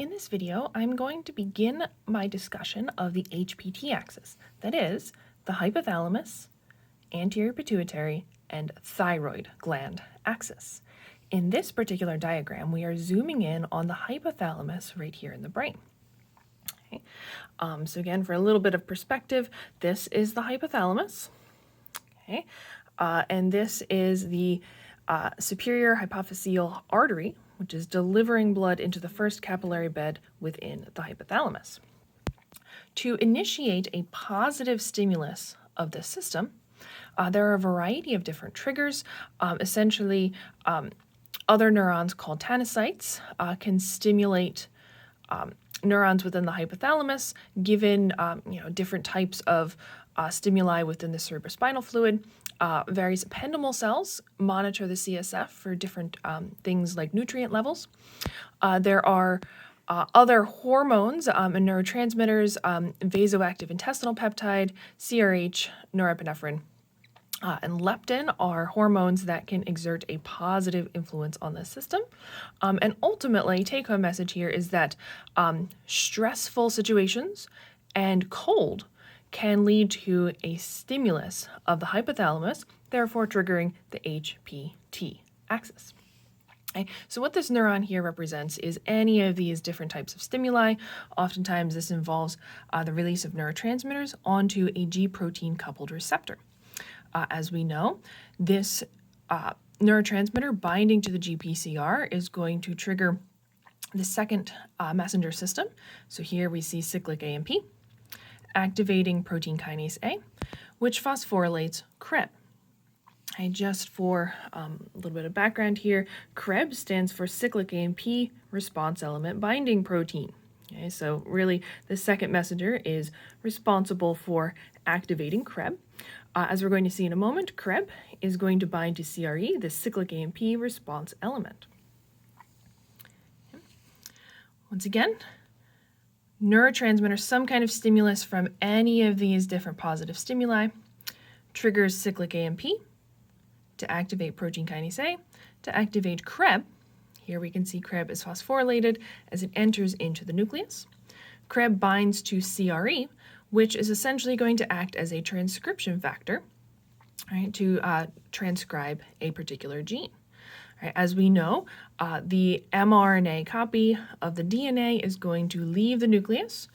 In this video, I'm going to begin my discussion of the HPT axis, that is, the hypothalamus, anterior pituitary, and thyroid gland axis. In this particular diagram, we are zooming in on the hypothalamus right here in the brain. Okay. So again, for a little bit of perspective, this is the hypothalamus, okay? And this is the superior hypophyseal artery, which is delivering blood into the first capillary bed within the hypothalamus. To initiate a positive stimulus of this system, there are a variety of different triggers. Essentially, other neurons called tanocytes can stimulate neurons within the hypothalamus, given different types of stimuli within the cerebrospinal fluid. Various ependymal cells monitor the CSF for different things like nutrient levels. There are other hormones and neurotransmitters, vasoactive intestinal peptide, CRH, norepinephrine, and leptin are hormones that can exert a positive influence on the system. And ultimately, take-home message here is that stressful situations and cold can lead to a stimulus of the hypothalamus, therefore triggering the HPT axis. Okay, so what this neuron here represents is any of these different types of stimuli. Oftentimes this involves the release of neurotransmitters onto a G protein coupled receptor. As we know, this neurotransmitter binding to the GPCR is going to trigger the second messenger system. So here we see cyclic AMP, activating protein kinase A, which phosphorylates CREB. And just for a little bit of background here, CREB stands for cyclic AMP response element binding protein. Okay, so really the second messenger is responsible for activating CREB. As we're going to see in a moment, CREB is going to bind to CRE, the cyclic AMP response element. Okay. Once again, neurotransmitter, some kind of stimulus from any of these different positive stimuli, triggers cyclic AMP to activate protein kinase A, to activate CREB. Here we can see CREB is phosphorylated as it enters into the nucleus. CREB binds to CRE, which is essentially going to act as a transcription factor, right, to transcribe a particular gene. Right, as we know, the mRNA copy of the DNA is going to leave the nucleus,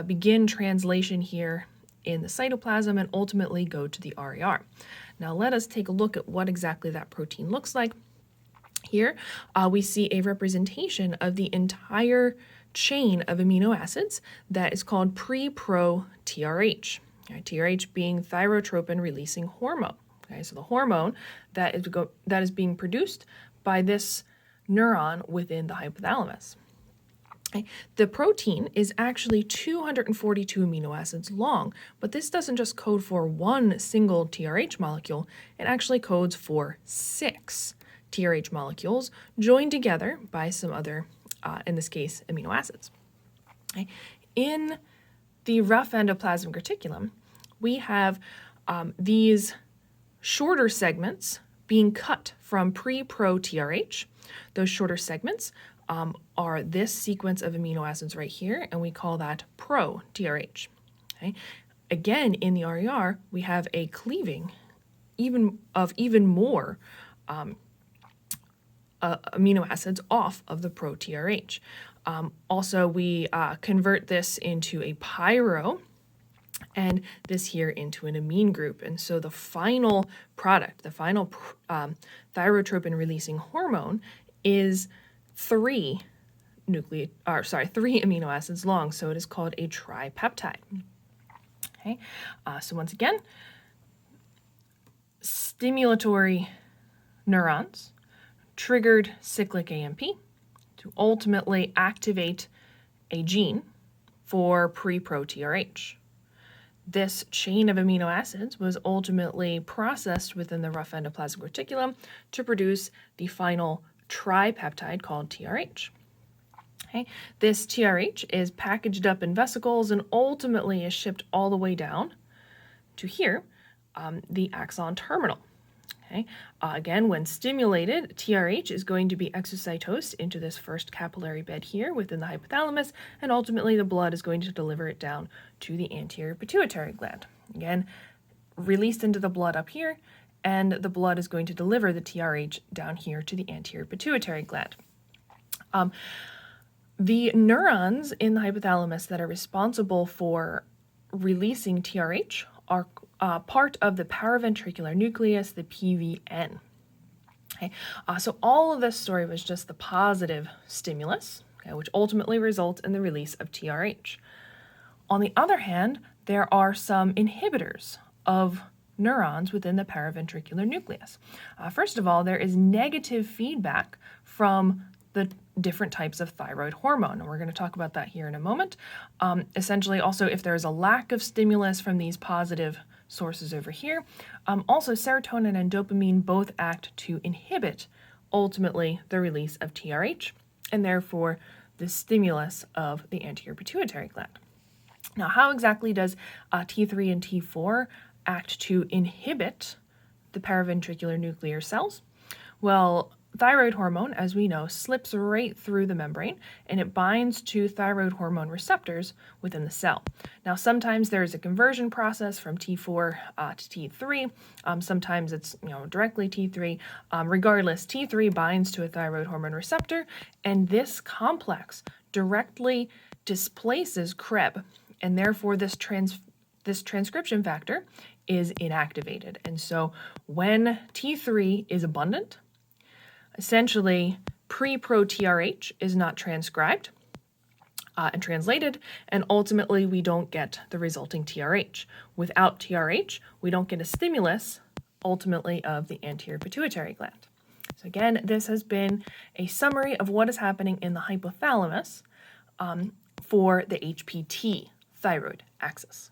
begin translation here in the cytoplasm, and ultimately go to the RAR. Now let us take a look at what exactly that protein looks like. Here we see a representation of the entire chain of amino acids that is called pre-pro-TRH. Okay, TRH being thyrotropin releasing hormone. Okay, so the hormone that is being produced by this neuron within the hypothalamus. Okay, the protein is actually 242 amino acids long, but this doesn't just code for one single TRH molecule, it actually codes for 6 TRH molecules joined together by some other, in this case, amino acids. Okay. In the rough endoplasmic reticulum, we have these shorter segments being cut from pre-pro-TRH. Those shorter segments are this sequence of amino acids right here, and we call that pro-TRH. Okay. Again, in the RAR, we have a cleaving even more amino acids off of the pro-TRH. Also, we convert this into a pyro, and this here into an amine group. And so the final product, the final thyrotropin releasing hormone is 3 amino acids long, so it is called a tripeptide. Okay, so once again, stimulatory neurons triggered cyclic AMP to ultimately activate a gene for pre-pro-TRH. This chain of amino acids was ultimately processed within the rough endoplasmic reticulum to produce the final tripeptide called TRH. Okay. This TRH is packaged up in vesicles and ultimately is shipped all the way down to here, the axon terminal. Okay. Again, when stimulated, TRH is going to be exocytosed into this first capillary bed here within the hypothalamus, and ultimately the blood is going to deliver it down to the anterior pituitary gland. Again, released into the blood up here, and the blood is going to deliver the TRH down here to the anterior pituitary gland. The neurons in the hypothalamus that are responsible for releasing TRH are part of the paraventricular nucleus, the PVN. Okay, so all of this story was just the positive stimulus, okay, which ultimately results in the release of TRH. On the other hand, there are some inhibitors of neurons within the paraventricular nucleus. First of all, there is negative feedback from the different types of thyroid hormone, and we're going to talk about that here in a moment. Essentially, also, if there is a lack of stimulus from these positive sources over here, also serotonin and dopamine both act to inhibit, ultimately, the release of TRH, and therefore the stimulus of the anterior pituitary gland. Now, how exactly does T3 and T4 act to inhibit the paraventricular nuclear cells? Well, thyroid hormone, as we know, slips right through the membrane and it binds to thyroid hormone receptors within the cell. Now, sometimes there is a conversion process from T4 to T3. Sometimes it's directly T3. Regardless, T3 binds to a thyroid hormone receptor, and this complex directly displaces Krebs, and therefore this transcription factor is inactivated. And so when T3 is abundant, essentially, pre-pro-TRH is not transcribed and translated, and ultimately we don't get the resulting TRH. Without TRH, we don't get a stimulus, ultimately, of the anterior pituitary gland. So again, this has been a summary of what is happening in the hypothalamus for the HPT thyroid axis.